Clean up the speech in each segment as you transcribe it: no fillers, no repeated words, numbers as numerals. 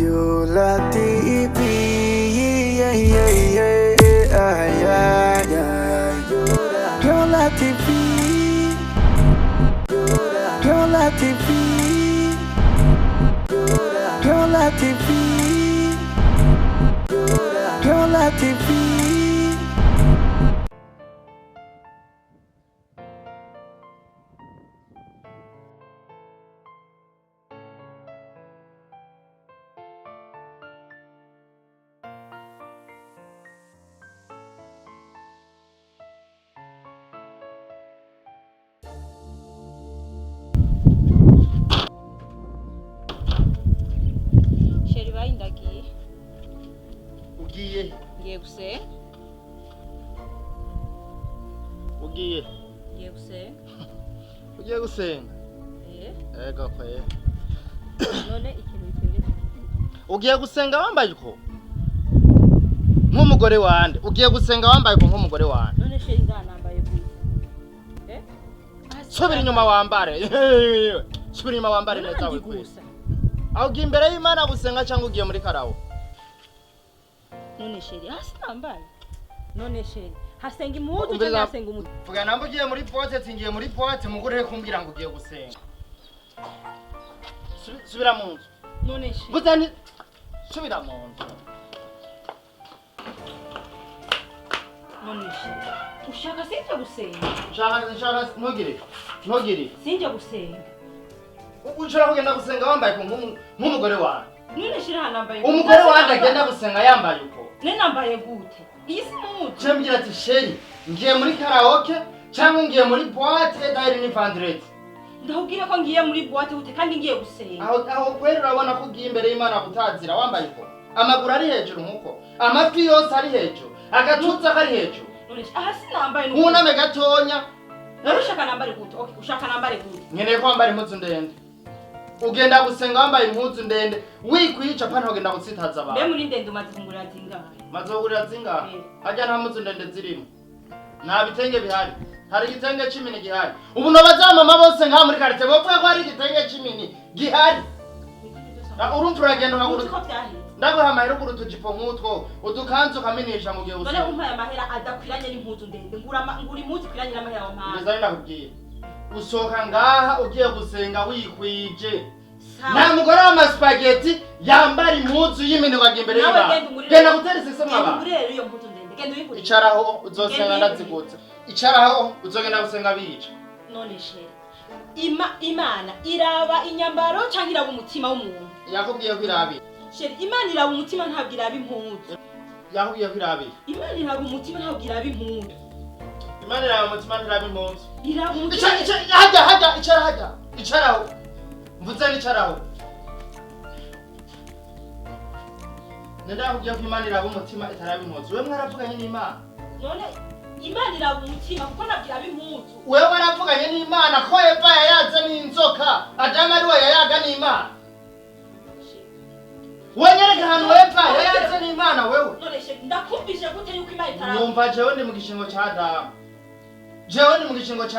Yola TV, yeah, yeah, yeah, yeah, yeah. Yola TV, Yola TV, Yola TV, Yola TV. Ndagiye. Ugiye? Ngiye gusenga. Ugiye? Ngiye gusenga. Ugiye gusenga? Ego kwe. None ikintu bitwenge. Ugiye gusenga wambaye uko? Nk'umugore wande. Ugiye gusenga wambaye uko nk'umugore wande. None sheri nganambaye gute? Subira inyuma wambare. Subira inyuma wambare neza we kwe. Aho ugiye imbere y'Imana gusenga cyangwa ugiye muri karawo? None sheri hasi nambaye. None sheri hasenga impuzu cyangwa hasenga umuti? Vuga nambo ugiye muri pote tingiye muri pote mugure kumbwira ngo ugiye gusenga. Subira mu nzu. None sheri. Gutani subira mu nzu. None sheri. Ushaka sinje gusenga? Ushaka ntugire. Sinje gusenga. Ushaka kugenda gusenga wambaye ko nk'umugore wawe. None shira hanambaye. Umugore wanje agenda gusenga yambaye uko. Ne nambaye gute? Iyi si mutu. Cyembwira ati sheri, ngiye muri karaoke cyangwa ngiye muri boîte d'air ni vendredi. Ndahubwira ko ngiye muri boîte gute kandi ngiye gusenga. Aho kwera urabona ko ugiye imbere y'Imana kutazira wambaye uko. Amaguru ari hejuru nkuko. Amafi yose ari hejuru. Agatutsa kari hejuru. None aha sinambaye nuko. Uname gatonya. Ushaka nambare gute? Okay, ushaka nambare gute? Nkeneye ko wambara impuzu ndende. Ugenda gusenga wambaye impuzu ndende wikwica pana ugenda gutsitaza abantu. Mbe muri ndende umaze kungurira zingahe? Maze kugurira zingahe? Hajya nta mpuzu ndende zirimo. Nta bitenge bihari. Hari igitenge 10 gihari. Ubu nabazamama bose nka muri quartier bopfa ko hari igitenge 10 gihari. Urumva uragenda nkaguru. Ndaguha amahera ugura utujipo nk'utwo udukanzu kaminisha mu gihe usenga. None umpaye amahera adakwiranye n'impuzu ndende ngura impuzu kwiranye n'amahera wa mpanga. Ndizari nakubwiye. Usoka ngaha ugiye gusenga wikwije. Na mugore wa spaghetti yambara impuzu y'iminwa imbere y'Imana. Genda gutera sese mwaba. Ngurere iyo mpuzu ndende. Genda uyigure. Icaraho uzosenga ndazigutse. Icaraho uzogenda gusenga bica. None sheri. Imana iraba inyambaro cyangwa iraba umutima w'umuntu. Yakubwiye ko irabi. Sheri Imana iraba umutima ntabwo iraba impuzu. Yakubwiye ko irabi. Imana iraba umutima ntabwo iraba impuzu. Imana iraba umutima ntiraba impuzu. Iraba umutima. Hajya icaraho. Mvuze n'icaraho. Ndakubwiye ko Imana iraba umutima itaraba impuzu. Wewe mwaravuganye n'Imana. None Imana iraba umutima kuko ntabwo iraba impuzu. Wewe waravuganye n'Imana ko Eva yayaze n'inzoka, Adamu ari we yayaga n'Imana. Wenyereka hano Eva yayaze n'Imana wewe. None she ndakumvishe gute yuko Imana itaraba. Numva jewe ndi mu gishingo ca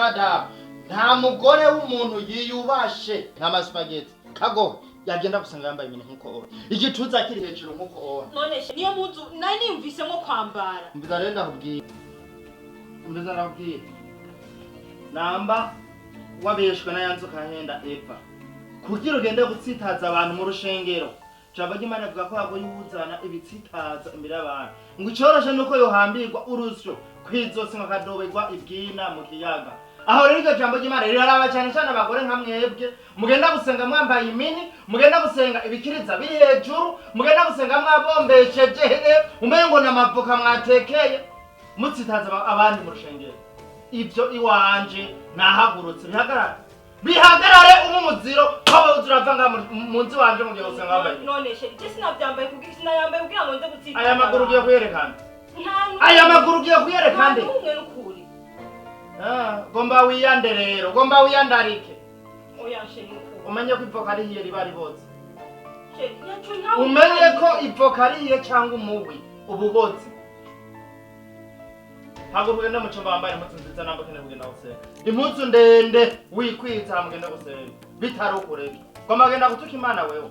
Adamu. Nta mugore w'umuntu yiyubashe nka spaghetti. Kagohe yagenda gusenga yambaye ibintu nkuko ora. Igituza kiri hejuru nkuko ora. None she niyo mpuzu nari nimvise nko kwambara. Mbizarenda kubwira. Namba wabeshwe na yanzoka henda Eva. Kugira ugende gutsitaza abantu mu rushengero. Jambo ry'Imana avuga ko yago yuzana ibitsitaza imbere y'abantu. Ngo icoroshe nuko yohambirwa urusyo kwizose nkakadobegwa ibwina mu kiyaga. Aho rero iryo jambo ry'Imana riraraba cyane cyane abagore nka mwebwe mugenda gusenga mwambaye imini, mugenda gusenga ibikiriza biri hejuru, mugenda gusenga mwabombesheje umengo n'amavuka mwatekeye mutsitaza abandi mu rushengero. Ibyo iwanje nahagurutse bihagarare umumuziro aho uzuravanga mu nzi wanje mu gihe usenga wambaye. None she je sinavyambaye kugira sinayambaye kugira ngo nze gutsitaza. Aya maguru ugiye kuyerekana. Aya maguru ugiye kuyerekana. Umwe n'ukuri. Gomba wiyande rero, gomba wiyandarike. Oya sheri. Umenye ko ivoka ari hiye ribari bose. Sheri, yacu ntawe. Umenye ko ivoka ari hiye cyangwa umubi ububozi. Hago mugenda mu cyumba wambaye impuzu nziza namba kene kugenda gusenga. Impuzu ndende wikwiza mugenda gusenga. Bitari ukureke. Gomba genda gutuka Imana wewe.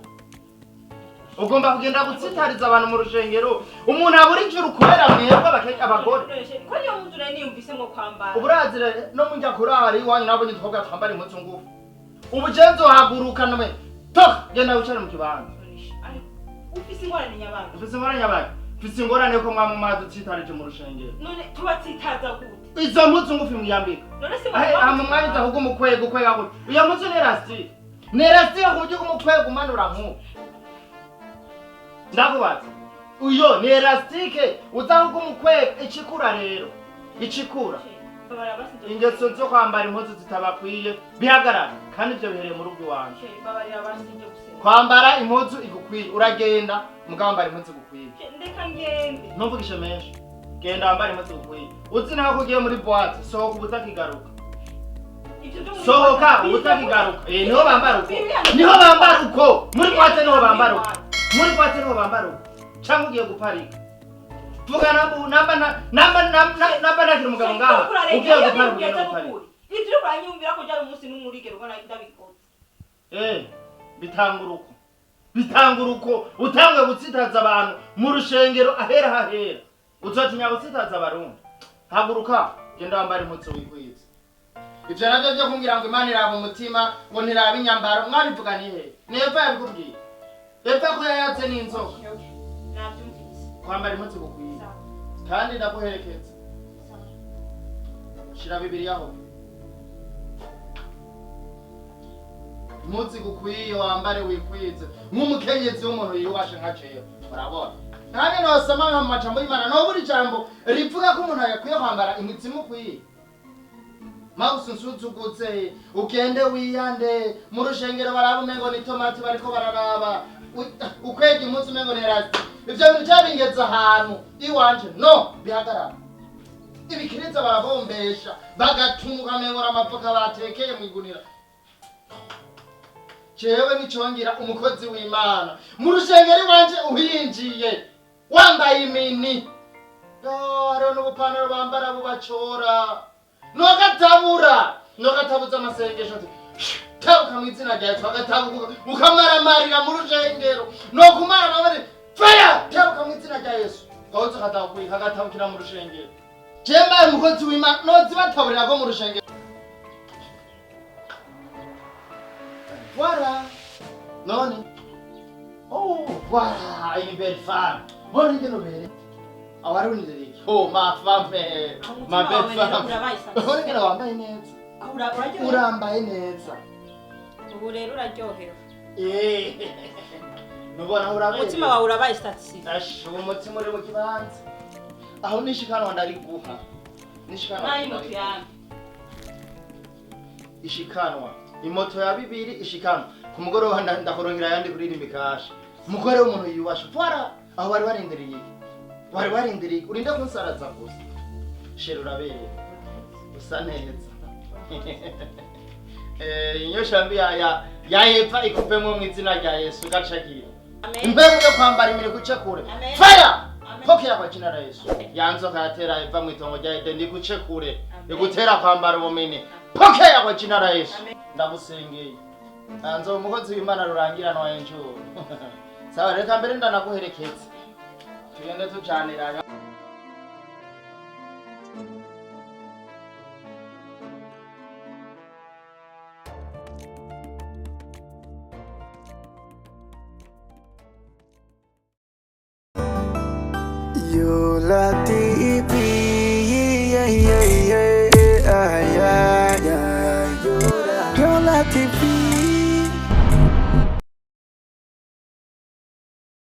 ugomba kugenda gutsitariza abantu mu rushengero umuntu abura ijuru kubera mwebwe abagore ko niyo mpuzu rero niyumvise mwo kwambara uburazire no mu njya kurari iwanyu nabonye twebwe twambara impuzu ngufu ubujenzo haguruka none toka genda wicare mu kibanza ufise ingorane nyabanga ufise ingorane nyabanga ufise ingorane ko mwa mu mazi tsitarije mu rushengero none tubatsitaza gute izo mpuzu ngufi mwiyambika none se mu mwanya ahubwo umukwego ukwega gute iyo mpuzu ni elastique ku buryo umukwego umanura nk'uko ndakubaza uyo ni elastique uzahuga umukwego icikura rero icikura ingeso zo kwambara impuzu zitabakwiye bihagarara kandi ibyo bihereye mu rugo iwanje kwambara impuzu igukwiye uragenda mugambara impuzu igukwiye ndeka ngende ntuvugishe menshi genda wambara impuzu igukwiye uzi nawe ko ugiye muri boîte sohoka ubutakigaruka sohoka ubutakigaruka niho bambara uko muri boîte niho bambara uko muri boîte niho bambara uko cyangwa ugiye guparika vuga namba nakira umugabo ngaha ugiye guparika ivyo uranyumvira ko byari umunsi n'umurigero ubona ndabikoze bitanguruko utangwe gutsitaza abantu mu rushengero ahera hahera uzotinya gutsitaza abarundi haguruka genda wambara impuzu wikwiza ivyo navyo vyo kumbwira ngo Imana iraba umutima ngo ntiraba inyambaro mwabivuga nihe nepfa yabikubwiye epfa ko yayatse n'inzoka kwambara impuzu gukwiye kandi ndaguherekeza shira Bibiliya aho impuzu gukwiye wambare wikwize nk'umukenyezi w'umuntu yiyubashe nka jewe urabona kandi nosoma mu majambo y'Imana no buri jambo rivuga ko umuntu yakwiye kwambara impuzu imukwiye mausu nsuzugutse ugende wiyande mu rushengero baraba umengo ni tomati bariko bararaba ukwega impuzu umengo ni rasi ivyo bintu cyabingeza ahantu iwanje no bihagarara ibikiriza barabombesha bagatumuka mengora amavoka batekeye mu igunira jewe nicongera umukozi w'Imana mu rushengero iwanje uhinjiye wambaye imini hariho n'ubupantaro bambara bubacora nogatabuza amasengesho ati tabuka mu izina rya Yesu agatabuka ukamaramarira mu rushengero nokumara nawe fire tabuka mu izina rya Yesu gahotse katabuka agatabukira mu rushengero jemba umukozi w'Imana nozi bataburira ko mu rushengero voilà none voilà une belle femme bonne de nouvelle awarundi deriki ma femme ma belle femme urabona wambaye neza urambaye neza ubu rero uraryohewe nubona urabaye umutima wawe urabaye statistique ash umutima uri mu kibanza aho nishikana ndari guha nishikana nayi moto yanjye ishikanwa imoto ya bibiri ishikanwa ku mugoroba ndakorongera yandi kuririmba kasha umugore w'umuntu yubasha voilà aho bari barindiriye urinda kunsaraza gusa shero urabereye usa neza inyosha mbi ya yepfa ikupemwe mu izina rya Yesu gacagira impemu yo kwambara imire guce kure fire pokera kwa jina la Yesu yanzoka yatera eva mu itongo rya Edeni ndiguce kure igutera kwambara ubumene pokera kwa jina la Yesu ndagusengeye anzo umukozi w'Imana rurangira no enjuru sawa reka mbere ndanaguherekeza tugende tucaniranya Yola TV, yeah, yeah.